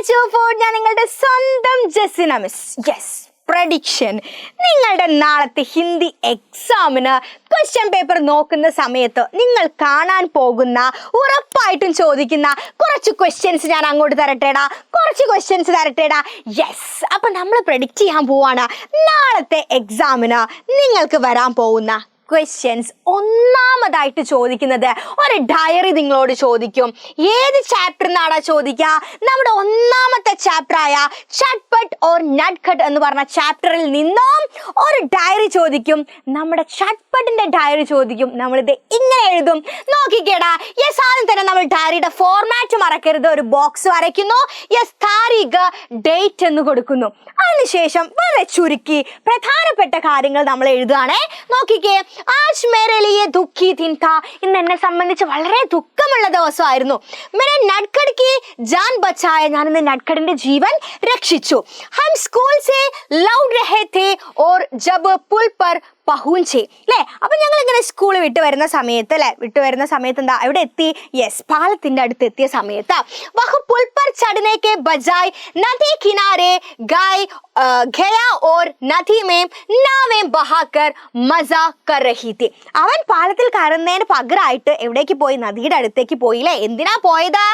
ഞാൻ നിങ്ങളുടെ സ്വന്തം ജെസ്സിന മിസ്. Yes, prediction. നിങ്ങളുടെ നാളത്തെ ഹിന്ദി എക്സാമിന് ക്വസ്റ്റ്യൻ പേപ്പർ നോക്കുന്ന സമയത്ത് നിങ്ങൾ കാണാൻ പോകുന്ന, ഉറപ്പായിട്ടും ചോദിക്കുന്ന കുറച്ച് ക്വസ്റ്റ്യൻസ് ഞാൻ അങ്ങോട്ട് തരട്ടേടാ. യെസ്, അപ്പൊ നമ്മൾ പ്രഡിക്റ്റ് ചെയ്യാൻ പോവാണ് നാളത്തെ എക്സാമിന് നിങ്ങൾക്ക് വരാൻ പോകുന്ന ക്വസ്റ്റ്യൻസ്. ഒന്നാമതായിട്ട് ചോദിക്കുന്നത് ഒരു ഡയറി നിങ്ങളോട് ചോദിക്കും. ഏത് ചാപ്റ്റർ നിന്നാണ് ചോദിക്കുക? നമ്മുടെ ഒന്നാമത്തെ ചാപ്റ്ററായ ചട്പട്ട് ഓർ നട്ട്ഖട്ട് എന്ന് പറഞ്ഞ ചാപ്റ്ററിൽ നിന്നും ഒരു ഡയറി ചോദിക്കും. നമ്മുടെ ചട്പട്ടിന്റെ ഡയറി ചോദിക്കും. നമ്മളിത് ഇങ്ങനെ എഴുതും. നോക്കിക്കേടാ. യെസ്, ആദ്യം തന്നെ നമ്മൾ ഡയറിയുടെ ഫോർമാറ്റ് മറക്കരുത്. ഒരു ബോക്സ് വരയ്ക്കുന്നു. യെസ്, താരീഖ്, ഡേറ്റ് എന്ന് കൊടുക്കുന്നു. അതിനുശേഷം വളരെ ചുരുക്കി പ്രധാനപ്പെട്ട കാര്യങ്ങൾ നമ്മൾ എഴുതുകയാണേ. നോക്കിക്കേ, ആജ് മേരെ ലിയേ ദുഃഖി ദിൻ താ. ഇന്ന് എന്നെ സംബന്ധിച്ച് വളരെ ദുഃഖമുള്ള ദിവസമായിരുന്നു. മേരെ നട്ട്ഖട്ട് കി ജാൻ ബച്ചായ. ഞാൻ ഇന്ന് നട്ട്ഖട്ടിന്റെ ജീവൻ രക്ഷിച്ചു. ഹം സ്കൂൾ സേ ലൗഡ് രഹേ थे और जब पुल पर പഹൂഞ്ചേ അല്ലേ. അപ്പൊ ഞങ്ങൾ ഇങ്ങനെ സ്കൂൾ വിട്ടു വരുന്ന സമയത്ത് എന്താ എവിടെ എത്തി? യെസ്, പാലത്തിന്റെ അടുത്ത് എത്തിയ സമയത്ത് വഹ് പുൽ പർ ചढ़ने के बजाय नदी किनारे गया और नदी में नावें बहाकर मजा कर रही थी. അവൻ പാലത്തിൽ കയറുന്നതിന് പകരമായിട്ട് എവിടേക്ക് പോയി? നദിയുടെ അടുത്തേക്ക് പോയില്ലേ. എന്തിനാ പോയത്?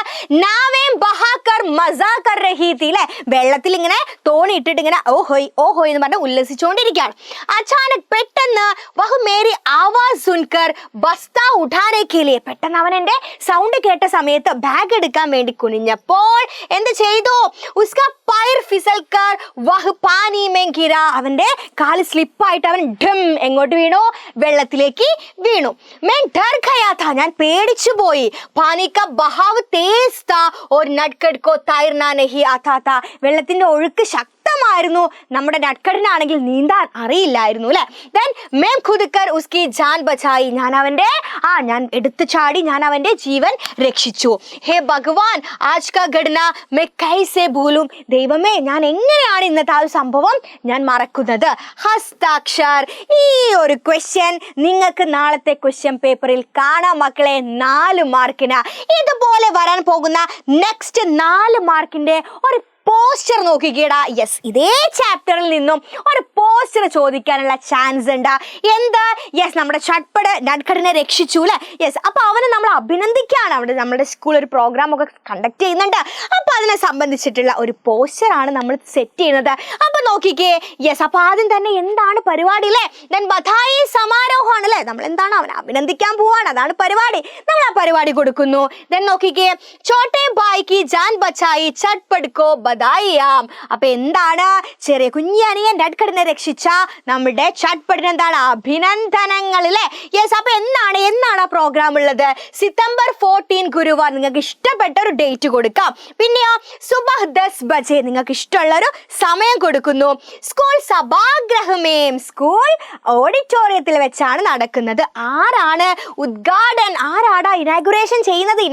നാവേം ബഹാക്കർ മസാ കർ രഹി തി അല്ലേ. വെള്ളത്തിൽ ഇങ്ങനെ തോണി ഇട്ടിട്ട് ഇങ്ങനെ ഓഹോയ് ഓഹോയ് എന്ന് പറഞ്ഞ് ഉല്ലസിച്ചുകൊണ്ടിരിക്കുകയാണ്. അച്ചാനക് പെട്ടെന്ന് വഹ് മേരി ആവാസ് സുൻകർ ബസ്താ ഉഠാനെ കെ ലിയെ. പെട്ടെന്ന് അവൻ എന്റെ സൗണ്ട് കേട്ട സമയത്ത് ബാഗ് എടുക്കാൻ വേണ്ടി കുനിഞ്ഞപ്പോൾ എന്ത് ചെയ്തു? ഉസ്കാ പൈർ ഫിസൽക്കർ വഹ് പാനി മേ ഗിര. അവന്റെ കാല് സ്ലിപ്പായിട്ട് അവൻ ഢം എങ്ങോട്ട് വീണു? വെള്ളത്തിലേക്ക് വീണു. മേ ഡർ ഗയാ താ. ഞാൻ പേടിച്ചു പോയി. പാനി കാ ബഹാവ് തേസ് താ ഓർ നട്ട്ഖട്ട് കോ തൈർനാ നഹി ആതാ താ. വെള്ളത്തിന്റെ ഒഴുക്ക് ശക്തമായിരുന്നു. നമ്മുടെ നട്ട്ഖട്ടിനാണെങ്കിൽ നീന്താൻ അറിയില്ലായിരുന്നു അല്ലെ. ദെൻ മേം ഖുദ് കർ ഉസ്കി ജാൻ ബച്ചായി. ഞാൻ എടുത്തു ചാടി ഞാൻ അവന്റെ ജീവൻ രക്ഷിച്ചു. ഹേ ഭഗവാൻ, ആജ് കാ ഘടന മേ കൈസേ ഭൂലും. ദൈവമേ, ഞാൻ എങ്ങനെയാണ് ഇന്നത്തെ ആ ഒരു സംഭവം ഞാൻ മറക്കുന്നത്? ഹസ്താക്ഷർ. ഈ ഒരു ക്വസ്റ്റ്യൻ നിങ്ങൾക്ക് നാളത്തെ ക്വസ്റ്റ്യൻ പേപ്പറിൽ കാണാം മക്കളെ. 4 മാർക്കിന് ഇതുപോലെ വരാൻ പോകുന്ന നെക്സ്റ്റ് 4 മാർക്കിന്റെ ഒരു പോസ്റ്റർ നോക്കിക്കേടാ. യെസ്, ഇതേ ചാപ്റ്ററിൽ നിന്നും ഒരു പോസ്റ്റർ ചോദിക്കാനുള്ള ചാൻസ് ഉണ്ട്. എന്ത്? യെസ്, നമ്മുടെ ചട്പട് നട്ട്ഖട്ടിനെ രക്ഷിച്ചു അല്ലെ. യെസ്, അപ്പൊ അവനെ നമ്മൾ അഭിനന്ദിക്കുകയാണ്. അവിടെ നമ്മുടെ സ്കൂൾ ഒരു പ്രോഗ്രാം ഒക്കെ കണ്ടക്ട് ചെയ്യുന്നുണ്ട്. അപ്പൊ അതിനെ സംബന്ധിച്ചിട്ടുള്ള ഒരു പോസ്റ്റർ ആണ് നമ്മൾ സെറ്റ് ചെയ്യുന്നത്. അപ്പൊ നോക്കിക്കേ. യെസ്, അപ്പൊ ആദ്യം തന്നെ എന്താണ് പരിപാടി അല്ലേ? ദെൻ ബധായി സമാരോഹമാണ് അല്ലെ. നമ്മൾ എന്താണ് അവനെ അഭിനന്ദിക്കാൻ പോവാണ്. അതാണ് പരിപാടി. നമ്മൾ ആ പരിപാടി കൊടുക്കുന്നു. ദെൻ നോക്കിക്കേ, ചോട്ടെ ബായിക്ക് ജാൻ ബച്ചായി ചട്പട് കോ ബധായിയാം. അപ്പൊ എന്താണ്? ചെറിയ കുഞ്ഞനിയൻ നട്ട്ഖട്ടിനെ രക്ഷിച്ച നമ്മുടെ ചട്പടിന് എന്താണ്? അഭിനന്ദനങ്ങൾ അല്ലേ. യെസ്, അപ്പൊ എന്നാണ് ആ പ്രോഗ്രാം ഉള്ളത്? സെപ്റ്റംബർ 14 ഗുരുവാർ. നിങ്ങൾക്ക് ഇഷ്ടപ്പെട്ട ഒരു ഡേറ്റ് കൊടുക്കാം. പിന്നെയോ സുബഹ് 10 ബജെ. നിങ്ങൾക്ക് ഇഷ്ടമുള്ള ഒരു സമയം കൊടുക്കുന്നു. സ്കൂൾ സഭാഗ്രഹമേം. സ്കൂൾ ഓഡിറ്റോറിയത്തിൽ വെച്ചാണ് നടക്കുന്നത്. ആരാണ് ഉദ്ഘാടൻ? ആരാടാ ഇനാഗുറേഷൻ ചെയ്യുന്നത്?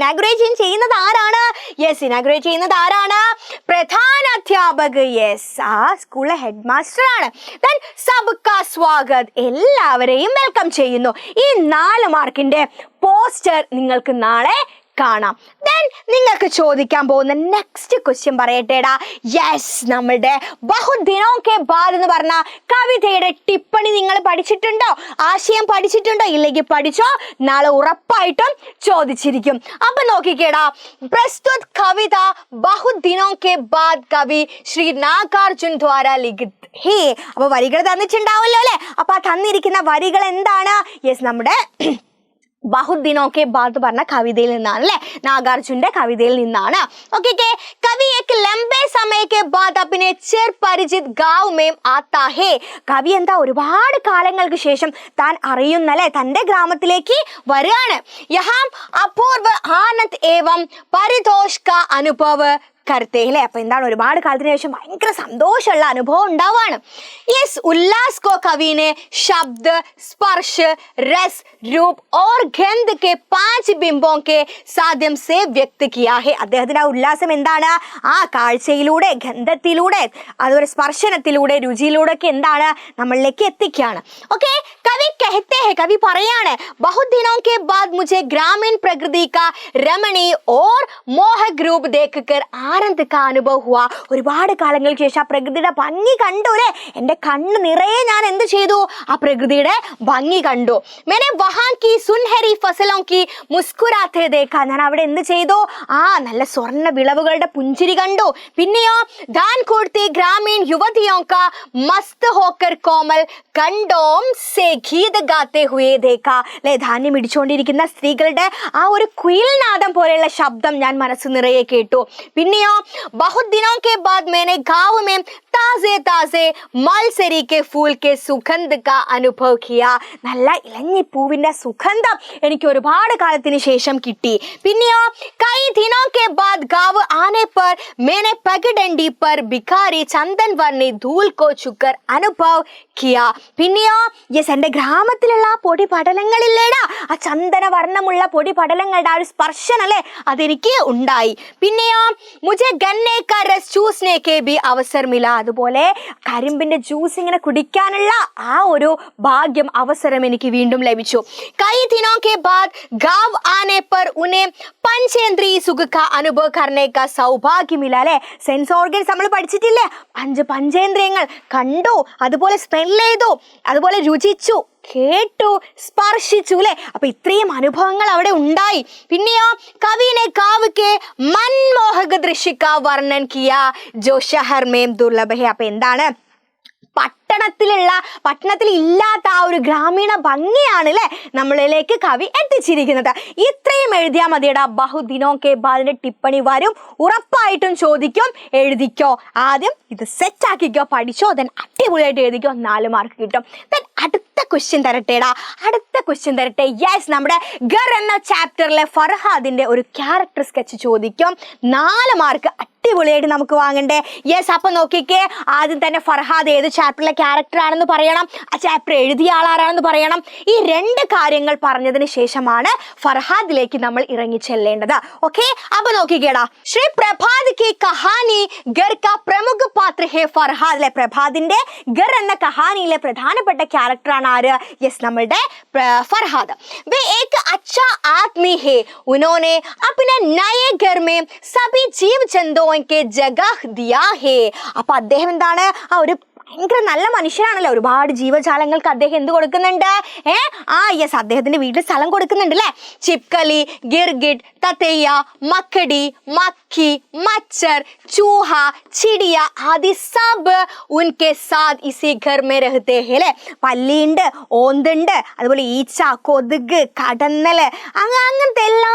ആരാണ്? യെസ്, ഇനാഗുറേറ്റ് ചെയ്യുന്നത് ആരാണ്? പ്രധാന അധ്യാപക. യെസ്, ആ സ്കൂളിലെ ഹെഡ് മാസ്റ്റർ ആണ്. ദെൻ സബ്കാ സ്വാഗത്. എല്ലാവരെയും വെൽക്കം ചെയ്യുന്നു. ഈ 4 മാർക്കിന്റെ പോസ്റ്റർ നിങ്ങൾക്ക് നാളെ കാണാം. ദെൻ നിങ്ങൾക്ക് ചോദിക്കാൻ പോകുന്ന നെക്സ്റ്റ് ക്വസ്റ്റ്യൻ പറയട്ടേടാ. യെസ്, നമ്മുടെ ബഹുദിനോ കെ ബാദ് എന്ന് പറഞ്ഞ കവിതയുടെ ടിപ്പണി നിങ്ങൾ പഠിച്ചിട്ടുണ്ടോ? ആശയം പഠിച്ചിട്ടുണ്ടോ? ഇല്ലെങ്കിൽ പഠിച്ചോ. നാളെ ഉറപ്പായിട്ടും ചോദിച്ചിരിക്കും. അപ്പൊ നോക്കിക്കേടാ. പ്രസ്തുത കവിത ബഹുദിനോ കെ ബാദ് കവി ശ്രീ നാഗാർജുൻ ദ്വാര ലിഖിത് ഹേ. അപ്പൊ വരികൾ തന്നിട്ടുണ്ടാവല്ലോ അല്ലെ. അപ്പൊ ആ തന്നിരിക്കുന്ന വരികൾ എന്താണ്? യെസ്, നമ്മുടെ ബഹുദിനോ കെ ബാദ് പറഞ്ഞ കവിതയിൽ നിന്നാണ് അല്ലെ. നാഗാർജുന്റെ കവിതയിൽ നിന്നാണ്. ഓക്കെ, കവി एक लंबे समय के बाद अपने चिर परिचित गांव में आता है. കവി എന്താ ഒരുപാട് കാലങ്ങൾക്ക് ശേഷം താൻ അറിയുന്ന അല്ലെ തന്റെ ഗ്രാമത്തിലേക്ക് വരികയാണ്. യഹാം അപൂർവ ആനന്ദ് ഏവം പരിതോഷ് കാ അനുഭവ് കർത്തേ അല്ലേ. അപ്പൊ എന്താണ്? ഒരുപാട് കാലത്തിന് ശേഷം ഭയങ്കര സന്തോഷമുള്ള അനുഭവം ഉണ്ടാവാണ്. യെസ്, ഉല്ലാസ് കോ കവിനെ ശബ്ദ സ്പർശ രസ് രൂപ് ഓർ ഗന്ധ് കെ 5 ബിംബോं के സാധ്യം സേ വ്യക്ത കിയാ ഹെ. അദ്ദേഹത്തിന്റെ ആ ഉല്ലാസം എന്താണ്? ആ കാഴ്ചയിലൂടെ, ഗന്ധത്തിലൂടെ, അതുപോലെ സ്പർശനത്തിലൂടെ, രുചിയിലൂടെ ഒക്കെ എന്താണ് നമ്മളിലേക്ക് എത്തിക്കുകയാണ്. ഓക്കെ, കവി कहते हैं, कवि പറയാണ്, बहुत दिनों के बाद मुझे ग्रामीण प्रकृति का रमणीय और मोहक रूप देखकर ആനന്ദ് കാ അനുഭവ ഹുവാ. ഒരുപാട് കാലങ്ങൾക്ക് ശേഷം ആ പ്രകൃതിയുടെ ഭംഗി കണ്ടു അല്ലേ. എൻ്റെ കണ്ണ് നിറയെ ഞാൻ എന്ത് ചെയ്തു, ആ പ്രകൃതിയുടെ ഭംഗി കണ്ടു. മേനെ വഹാൻ കി സുൻഹരി ഫസലോं की മുസ്കുരാത്തെ ദേഖാ. ഞാൻ അവിടെ എന്ത് ചെയ്തു, നല്ല സ്വർണ്ണ വിളവുകളുടെ പുഞ്ചിരി കണ്ടു. പിന്നെയോ ദാൻ കൊടുത്തി ഗ്രാമീൺ യുവതിയോं का മസ്ത് ഹോക്കർ കോമൽ കണ്ടോം സേ ഗീത് ഗാത്തെ ഹുയേ ദേഖാ. അല്ലെ, ധാന്യം ഇടിച്ചുകൊണ്ടിരിക്കുന്ന സ്ത്രീകളുടെ ആ ഒരു കുയിൽനാദം പോലെയുള്ള ശബ്ദം ഞാൻ മനസ്സ് നിറയെ കേട്ടു. പിന്നെയോ ബഹുത് ദിനോं के बाद मैंने गाँव में താസേ താസേ മൽസരി കെ ഫൂൽ കെ സുഗന്ധ കാ അനുഭവ് കിയ. നല്ല ഇലഞ്ഞിപ്പൂവിന്റെ സുഗന്ധം എനിക്ക് ഒരുപാട് കാലത്തിന് ശേഷം കിട്ടി. പിന്നെയോ കൈ ദിനോं के बाद गाँव आने पर मैंने पगडंडी पर भिखारी ചന്ദൻ വർണ്ണി ധൂൽ കോ ചുക്കർ അനുഭവ് കിയ. പിന്നെയോ യെസ്, എൻ്റെ ഗ്രാമത്തിലുള്ള ആ പൊടി പടലങ്ങളില്ലേടാ, ആ ചന്ദന വർണ്ണമുള്ള പൊടി പടലങ്ങളുടെ ആ ഒരു സ്പർശനം അല്ലേ, അതെനിക്ക് ഉണ്ടായി. പിന്നെയോ മുझे गन्ने का रस चूसने के भी अवसर मिला. അതുപോലെ കരിമ്പിന്റെ ജ്യൂസ് ഇങ്ങനെ കുടിക്കാനുള്ള ആ ഒരു ഭാഗ്യം, അവസരം എനിക്ക് വീണ്ടും ലഭിച്ചു. കൈ ദിനോं के बाद गाँव आने पर उन्हें पंचेंद्रिय सुख का अनुभव करने का सौभाग्य मिला. അല്ലേ, സെൻസ് ഓർഗൻസ് നമ്മൾ പഠിച്ചിട്ടില്ലേ, 5 പഞ്ചേന്ദ്രിയങ്ങൾ കണ്ടു, അതുപോലെ സ്മെൽ ചെയ്തു, അതുപോലെ രുചിച്ചു, കേട്ടു, സ്പർശിച്ചു അല്ലെ. അപ്പൊ ഇത്രയും അനുഭവങ്ങൾ അവിടെ ഉണ്ടായി. പിന്നെയോ കവിനെ കാവുക്കെ മൻമോഹക ദൃശ്യ വർണ്ണൻ കിയ ജോ ഷഹർ മേം ദുർലഭ. അപ്പൊ എന്താണ്, പട്ടണത്തിൽ ഇല്ലാത്ത ആ ഒരു ഗ്രാമീണ ഭംഗിയാണ് അല്ലെ നമ്മളിലേക്ക് കവി എത്തിച്ചിരിക്കുന്നത്. ഇത്രയും എഴുതിയാൽ മതിയടാ. ബഹുദിനോं के बाद ടിപ്പണി വരും, ഉറപ്പായിട്ടും ചോദിക്കും. എഴുതിക്കോ, ആദ്യം ഇത് സെറ്റ് ആക്കിക്കോ, പഠിച്ചോ, ദെൻ അടിപൊളിയായിട്ട് എഴുതിക്കോ, 4 മാർക്ക് കിട്ടും. ദെൻ അടുത്ത ക്വസ്റ്റ്യൻ തരട്ടെ. യെസ്, നമ്മുടെ ഗർ എന്ന ചാപ്റ്ററിലെ ഫർഹാദിന്റെ ഒരു ക്യാരക്ടർ സ്കെച്ച് ചോദിക്കും. 4 മാർക്ക് അടിപൊളിയായിട്ട് നമുക്ക് വാങ്ങണ്ടേ. യെസ്, അപ്പൊ നോക്കിക്കേ, ആദ്യം തന്നെ ഫർഹാദ് ഏത് ചാപ്റ്ററിലെ ക്യാരക്ടർ ആണെന്ന് പറയണം, ആ ചാപ്റ്റർ എഴുതിയ ആളാരാണെന്ന് പറയണം. ഈ 2 കാര്യങ്ങൾ പറഞ്ഞതിന് ശേഷമാണ് ഫർഹാദിലേക്ക് നമ്മൾ ഇറങ്ങി ചെല്ലേണ്ടത്. ഓക്കെ, അപ്പൊ നോക്കിക്കേടാ. ശ്രീ പ്രഭാത് കി കഹാനി ഗർ കാ പ്രമുഖ പാത്ര ഹേ ഫർഹാദ്. അല്ലെ, പ്രഭാതിന്റെ ഗർ എന്ന കഹാനിയിലെ പ്രധാനപ്പെട്ട ക്യാരക്ടറാണ് ആര്? യെസ്, നമ്മളുടെ ഫർഹാദ്. വേ ഏക് അച്ഛാ ആദ്മി ഹേ, ഉനോനെ അപ്നെ നയേ ഘർ മേ സഭി ജീവ് ജന്തുओं के जगह दिया है. അപ്പൊ അദ്ദേഹം എന്താണ്, ആ ഒരു ഭയങ്കര നല്ല മനുഷ്യനാണല്ലോ. ഒരുപാട് ജീവജാലങ്ങൾക്ക് അദ്ദേഹം എന്ത് കൊടുക്കുന്നുണ്ട്? യെസ്, അദ്ദേഹത്തിന്റെ വീട്ടിൽ സ്ഥലം കൊടുക്കുന്നുണ്ട് അല്ലേ. ചിപ്കലി, ഗിർഗിഡ്, തത്തയ്യ, മക്കടി, മക്കി, മച്ചർ, ചൂഹ, ചിടിയ ആദി സബ് ഉൻകെ സാദ് ഇസി ഘർ മേ രഹത്തെ ഹേ. അല്ലേ, പല്ലിയുണ്ട്, ഓന്തുണ്ട്, അതുപോലെ ഈച്ച, കൊതുക്, കടന്നല്, അങ്ങനത്തെ എല്ലാ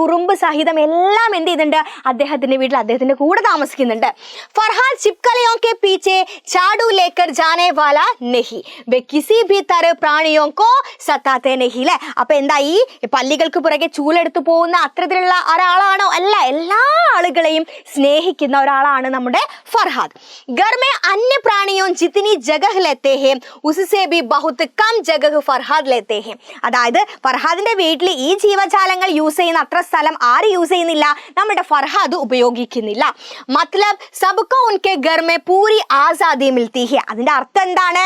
ഉറുമ്പ് സഹിതം എല്ലാം എന്ത് ചെയ്യുന്നുണ്ട്, അദ്ദേഹത്തിന്റെ വീട്ടിൽ അദ്ദേഹത്തിന്റെ കൂടെ താമസിക്കുന്നുണ്ട്. ഫർഹാദ് ചിപ്കലിയോं के पीछे झाड़ू लेकर जाने वाला नहीं, वे किसी भी तरह प्राणियों को सताते नहीं. അല്ലേ, അപ്പൊ എന്താ, ഈ പല്ലികൾക്ക് പുറകെ ചൂലെടുത്തു പോകുന്ന അത്തരത്തിലുള്ള ഒരാളാണോ? അല്ല, എല്ലാ ആളുകളെയും സ്നേഹിക്കുന്ന ഒരാളാണ് നമ്മുടെ ഫർഹാദ്. घर में अन्य प्राणियों जितनी जगह लेते हैं उससे भी बहुत कम जगह फरहाद लेते हैं. അതായത് ഫർഹാദിന്റെ വീട്ടിൽ ഈ ജീവജാലങ്ങൾ യൂസ് ചെയ്യുന്ന അത്ര സ്ഥലം ആര് യൂസ് ചെയ്യുന്നില്ല? നമ്മുടെ ഫർഹാദ് ഉപയോഗിക്കുന്നില്ല. മത്ലബ് സബ്കോ ഉൻകെ ഘർ മേ പൂരി ആസാദി മിൽത്തി ഹെ. അതിന്റെ അർത്ഥം എന്താണ്?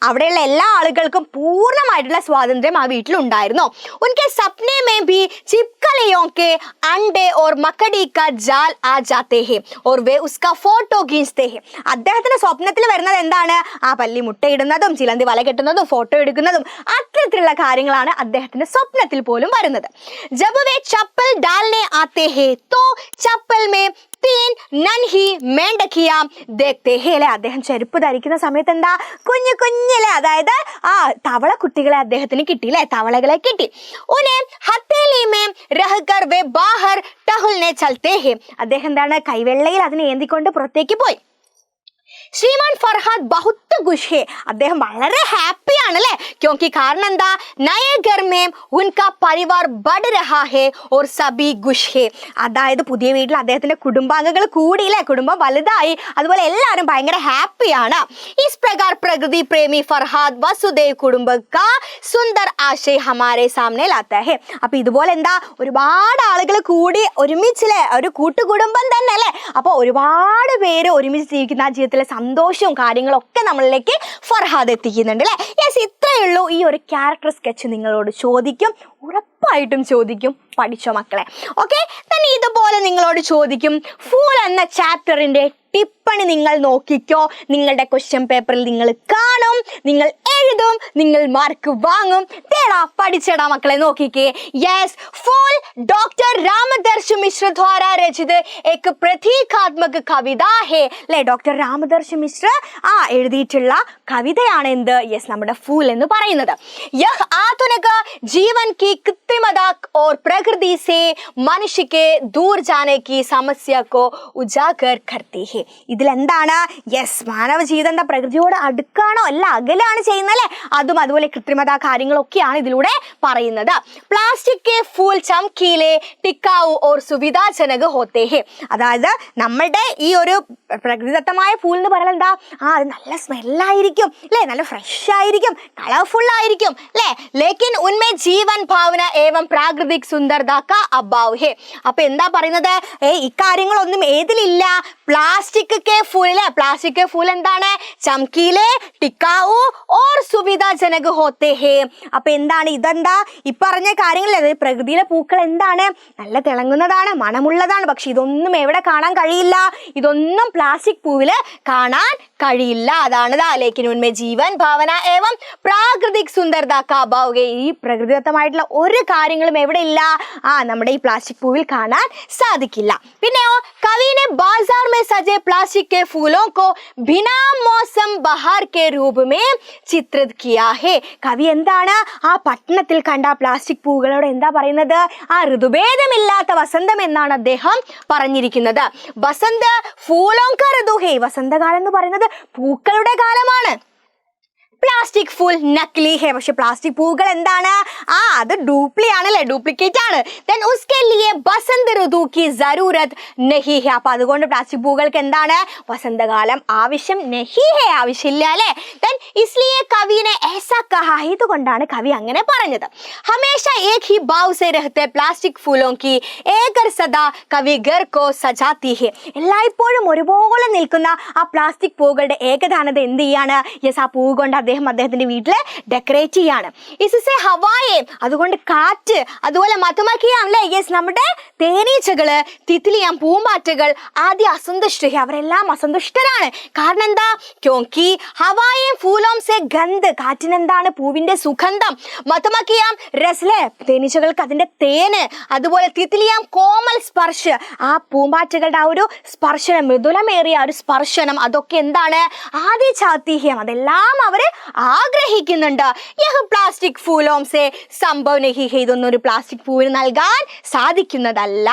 അവിടെയുള്ള എല്ലാ ആളുകൾക്കും പൂർണ്ണമായിട്ടുള്ള സ്വാതന്ത്ര്യം ആ വീട്ടിലുണ്ടായിരുന്നു. ഉൻകെ സപ്നെ മേ ഭി ചിപ്കലിയോं के अंडे और मकड़ी का जाल आ जाते हैं और वे उसका फोटो खींचते हैं. അദ്ദേഹത്തിന്റെ സ്വപ്നത്തിൽ വരുന്നത് എന്താണ്? ആ പല്ലി മുട്ടയിടുന്നതും ചിലന്തി വല കെട്ടുന്നതും ഫോട്ടോ എടുക്കുന്നതും അത്തരത്തിലുള്ള കാര്യങ്ങളാണ് അദ്ദേഹത്തിന്റെ സ്വപ്നത്തിൽ പോലും വരുന്നത്. जब वे चप्पल डालने आते हैं तो चप्पल में 3 നൻഹി മേണ്ടക്കിയ ദേഖ്തേ ഹേ. അല്ലെ, അദ്ദേഹം ചെരുപ്പ് ധരിക്കുന്ന സമയത്ത് എന്താ, കുഞ്ഞിലെ, അതായത് ആ തവള കുട്ടികളെ അദ്ദേഹത്തിന് കിട്ടി അല്ലെ, തവളകളെ കിട്ടി. ഉനെ ഹത്തേലി മേ രഹ്കർ വേ ബാഹർ ടഹൽനെ ചൽത്തേ ഹേ. അദ്ദേഹം എന്താണ്, കൈവെള്ളയിൽ അതിനെ ഏന്തിക്കൊണ്ട് പുറത്തേക്ക് പോയി. ശ്രീമാൻ ഫർഹാദ് ബഹുത്ത് ഖുഷ് ഹേ. അദ്ദേഹം വളരെ ഹാപ്പിയാണ് അല്ലേ. ക്യോങ്കി കാരണം എന്താ, നയേ ഘർ may ഉൻകാ Parivar bud രഹാ hey or സബി ഖുഷ് ഹേ. അതായത് പുതിയ വീട്ടിൽ അദ്ദേഹത്തിന്റെ കുടുംബാംഗങ്ങൾ കൂടിയില്ലേ, കുടുംബം വലുതായി, അതുപോലെ എല്ലാവരും ഭയങ്കര ഹാപ്പിയാണ്. ഇസ് പ്രകാർ പ്രകൃതി പ്രേമി ഫർഹാദ് വസുദേവ് കുടുംബ കാ സുന്ദർ ആശയ ഹമാരെ സാമനെ ലാത്താ ഹേ. അപ്പൊ ഇതുപോലെ എന്താ, ഒരുപാട് ആളുകൾ കൂടി ഒരുമിച്ചില്ലേ, ഒരു കൂട്ടുകുടുംബം തന്നെ അല്ലേ. അപ്പൊ ഒരുപാട് പേര് ഒരുമിച്ച് ജീവിക്കുന്ന ആ ജീവിതത്തിലെ സന്തോഷവും കാര്യങ്ങളൊക്കെ നമ്മളിലേക്ക് ഫർഹാദ് എത്തിക്കുന്നുണ്ട് അല്ലേ. യെസ്, ഇത്രയേ ഉള്ളൂ. ഈ ഒരു ക്യാരക്ടർ സ്കെച്ച് നിങ്ങളോട് ചോദിക്കും, ഉറപ്പ് ഉറപ്പായിട്ടും ചോദിക്കും. പഠിച്ചോ മക്കളെ? ഓക്കെ, തന്നെ ഇതുപോലെ നിങ്ങളോട് ചോദിക്കും ഫൂൾ എന്ന ചാപ്റ്ററിന്റെ ടിപ്പണി നിങ്ങൾ നോക്കിക്കോ. നിങ്ങളുടെ ക്വസ്റ്റ്യൻ പേപ്പറിൽ നിങ്ങൾ കാണും, നിങ്ങൾ എഴുതും, നിങ്ങൾ മാർക്ക് വാങ്ങും. തേടാ പഠിച്ചേടാ മക്കളെ, നോക്കിക്കേ. യെസ്, ഫൂൾ ഡോക്ടർ രാമദർശ് മിശ്ര ദ്വാര രചിത एक प्रतीकात्मक कविता है. അല്ലേ, ഡോക്ടർ രാമദർശ് മിശ്ര എഴുതിയിട്ടുള്ള കവിതയാണ് എന്ത്? യെസ്, നമ്മുടെ ഫൂൾ എന്ന് പറയുന്നത്. യഹ് ആധുനിക ജീവൻ की कृत्रिमता और प्रकृति से मनुष्य के दूर जाने की समस्या को उजागर करती है. ഇതിലെന്താണ്? യെസ്, മാനവ ജീവിതം എന്താ പ്രകൃതിയോട് അടുക്കാണോ അല്ല അകലാണ് ചെയ്യുന്നത് അല്ലേ? അതും അതുപോലെ കൃത്രിമത കാര്യങ്ങളൊക്കെയാണ് ഇതിലൂടെ പറയുന്നത്. പ്ലാസ്റ്റിക് കെ ഫൂൽ ചംകീലെ ടിക്കാവു ഓർ സുവിധാജനക ഹോത്തേ ഹെ. അതായത് നമ്മളുടെ ഈ ഒരു പ്രകൃതിദത്തമായ ഫൂൾ എന്ന് പറയുന്നത് എന്താ? അത് നല്ല സ്മെല്ലായിരിക്കും അല്ലേ, നല്ല ഫ്രഷ് ആയിരിക്കും, കളർഫുൾ ആയിരിക്കും അല്ലേ. ലേക്കിൻ ഉന്മേ ജീവൻ ഭാവന ഏവം പ്രാകൃതിക് സുന്ദർദ കാ അഭാവ് ഹെ. അപ്പൊ എന്താ പറയുന്നത്? ഇക്കാര്യങ്ങളൊന്നും ഏതിലില്ല? പ്ലാസ്റ്റിക് കെ ഫൂൽ അല്ലേ. പ്ലാസ്റ്റിക് കെ ഫൂൽ എന്താണ്? ചംകീലെ ടിക്കാവു ഓർ സുവിധാജനക ഹോത്തേ ഹെ. അപ്പൊ എന്താണ് ഇതെന്താ ഈ പറഞ്ഞ കാര്യങ്ങളല്ലേ? പ്രകൃതിയിലെ പൂക്കൾ എന്താണ്? നല്ല തിളങ്ങുന്നതാണ്, മണമുള്ളതാണ്. പക്ഷെ ഇതൊന്നും എവിടെ കാണാൻ കഴിയില്ല? ഇതൊന്നും പ്ലാസ്റ്റിക് പൂവില് കാണാൻ കഴിയില്ല. അതാണ് ലേക്കിൻ ഉന്മേ ജീവൻ ഭാവന ഏവം പ്രാകൃതിക് സുന്ദർദ കാ അഭാവ് ഹെ. ഈ പ്രകൃതിദത്തമായിട്ടുള്ള ഒരു കാര്യങ്ങളും എവിടെ ഇല്ല? നമ്മുടെ ഈ പ്ലാസ്റ്റിക് പൂവിൽ കാണാൻ സാധിക്കില്ല. പിന്നെയോ കവിനെ ബാസാർ में सजे प्लास्टिक के फूलों को बिना मौसम बहार के रूप में चित्रित किया है. കവി എന്താണ് ആ പട്ടണത്തിൽ കണ്ട പ്ലാസ്റ്റിക് പൂക്കളോട് എന്താ പറയുന്നത്? ഋതുഭേദമില്ലാത്ത വസന്തം എന്നാണ് അദ്ദേഹം പറഞ്ഞിരിക്കുന്നത്. ബസന്ത ഫൂലോं का ऋतु है. വസന്തകാലം എന്ന് പറയുന്നത് പൂക്കളുടെ കാലമാണ്. പ്ലാസ്റ്റിക് ഫൂൾ നക്ലി ഹെ. പക്ഷെ പ്ലാസ്റ്റിക് പൂക്കൾ എന്താണ്? അത് ഡ്യൂപ്ലി ആണല്ലേ, ഡ്യൂപ്ലിക്കേറ്റ് ആണ്. ദെൻ ഉസ്കെ ലിയെ ബസന്ത് ഋതു കി ജറൂരത് നഹി ഹെ. അപ്പൊ അതുകൊണ്ട് പ്ലാസ്റ്റിക് പൂക്കൾക്ക് എന്താണ്? വസന്തകാലം ആവശ്യം നഹി ഹെ, ആവശ്യമില്ല അല്ലേ. ദെൻ ഇസ്ലിയെ കവിനെ ऐसा कहा. ഇതുകൊണ്ടാണ് കവി അങ്ങനെ പറഞ്ഞത്. ഹമേഷ ഏക് ഹി ഭാവ് സെ രഹത്തെ പ്ലാസ്റ്റിക് ഫൂലോं की ഏകർ സദാ കവി ഘർ കോ സജാത്തി ഹെ. എല്ലായ്പ്പോഴും ഒരുപോലെ നിൽക്കുന്ന ആ പ്ലാസ്റ്റിക് പൂക്കളുടെ ഏകദാനത എന്ത് ചെയ്യാണ്? യെസ്, ആ പൂ കൊണ്ട് അദ്ദേഹത്തിന്റെ വീട്ടില് ഡെക്കറേറ്റ് ചെയ്യാണ്. ഇസ്സെ ഹവായെ, അതുകൊണ്ട് കാറ്റ്, അതുപോലെ മധുമക്കിയാം അല്ലേ. യെസ്, നമ്മുടെ തേനീച്ചകള്, തിത്ലിയാം, പൂമ്പാറ്റകൾ ആദ്യ അസന്തുഷ്ട, അവരെല്ലാം അസന്തുഷ്ടരാണ്. കാരണം എന്താ? ക്യോങ്കി ഹവായെ ഫൂലോം സെ ഗന്ധ്, കാറ്റിനെന്താണ്? പൂവിന്റെ സുഗന്ധം. മധുമക്കിയാം രസ്ലെ, തേനീച്ചകൾക്ക് അതിന്റെ തേന്, അതുപോലെ തിത്ലിയാം കോമൽ സ്പർശ്, ആ പൂമ്പാറ്റകളുടെ ആ ഒരു സ്പർശനം, മൃദുലമേറിയ ഒരു സ്പർശനം, അതൊക്കെ എന്താണ്? ആദ്യ ചാത്തീഹ്യം, അതെല്ലാം അവര് ആഗ്രഹിക്കുന്നുണ്ട്. യഹ് പ്ലാസ്റ്റിക് ഫൂലോം സെ സംഭവ നഹി ഹെ. ഇതൊന്നും ഒരു പ്ലാസ്റ്റിക് പൂവിന് നൽകാൻ സാധിക്കുന്നതല്ല.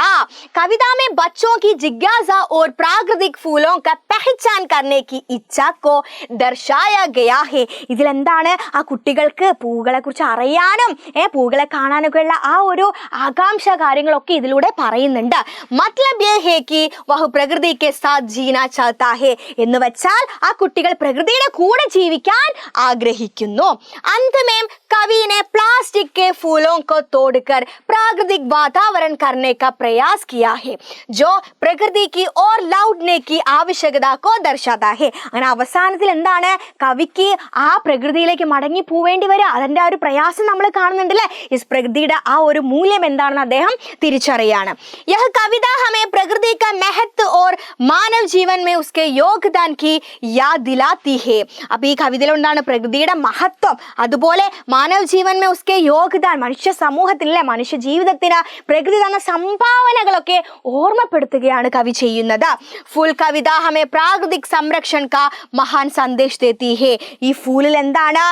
കവിതാ മേ ബച്ചോ കി ജിജ്ഞാസ ഓർ പ്രാകൃതിക് ഫൂലോं का पहचान करने की इच्छा को दर्शाया गया है. ഇതിലെന്താണ്? ആ കുട്ടികൾക്ക് പൂക്കളെ കുറിച്ച് അറിയാനും പൂക്കളെ കാണാനൊക്കെ ഉള്ള ആ ഒരു ആകാംക്ഷ കാര്യങ്ങളൊക്കെ ഇതിലൂടെ പറയുന്നുണ്ട്. മത്ലബ് യേ ഹേ കി വഹ് പ്രകൃതി കെ സാത്ത് ജീനാ ചാഹതാ ഹേ. എന്ന് വെച്ചാൽ ആ കുട്ടികൾ പ്രകൃതിയുടെ കൂടെ ജീവിക്കാൻ ആഗ്രഹിക്കുന്നു. അന്തമേം കവിനെ പ്ലാസ്റ്റിക് के फूलों को तोड़कर प्राकृतिक वातावरण करने का प्रयास किया है जो प्रकृति की और लौटने की आवश्यकता को दर्शाता है. അങ്ങനെ അവസാനത്തിൽ എന്താണ്? കവിക്ക് ആ പ്രകൃതിയിലേക്ക് മടങ്ങി പോവേണ്ടി വരിക, അതിന്റെ ആ ഒരു പ്രയാസം നമ്മൾ കാണുന്നുണ്ട് അല്ലേ. ഈ പ്രകൃതിയുടെ ആ ഒരു മൂല്യം എന്താണെന്ന് അദ്ദേഹം തിരിച്ചറിയാണ്. യഹ് കവിത ഹമേ പ്രകൃതി का महत्व और मानव जीवन में उसके योगदान की याद दिलाती है. അപ്പൊ ഈ കവിതയിൽ എന്താണ്? പ്രകൃതിയുടെ മഹത്വം, അതുപോലെ മാനവ ജീവൻ മേ ഉസ്കെ യോഗദാൻ, മനുഷ്യ സമൂഹത്തിലെ മനുഷ്യ ജീവിതത്തിന് പ്രകൃതി തന്ന സംഭാവനകളൊക്കെ ഓർമ്മപ്പെടുത്തുകയാണ് കവി ചെയ്യുന്നത്. ഫുൾ കവിത ഹമേ പ്രാകൃതിക് സംരക്ഷൺ കാ മഹാൻ സന്ദേശ് ദേത്തി ഹേ. ഈ ഫൂലിൽ എന്താണ്?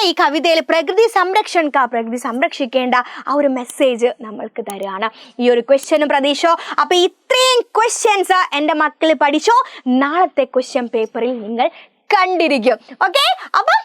ഈ കവിതയിൽ പ്രകൃതി സംരക്ഷൺ കാ, പ്രകൃതി സംരക്ഷിക്കേണ്ട ആ ഒരു മെസ്സേജ് നമ്മൾക്ക് തരാണ്. ഈ ഒരു ക്വസ്റ്റ്യനും പ്രതീക്ഷോ. അപ്പൊ ഇത്രയും ക്വസ്റ്റ്യൻസ് എൻ്റെ മക്കൾ പഠിച്ചോ, നാളത്തെ ക്വസ്റ്റ്യൻ പേപ്പറിൽ നിങ്ങൾ കണ്ടിരിക്കും. ഓക്കെ, അപ്പം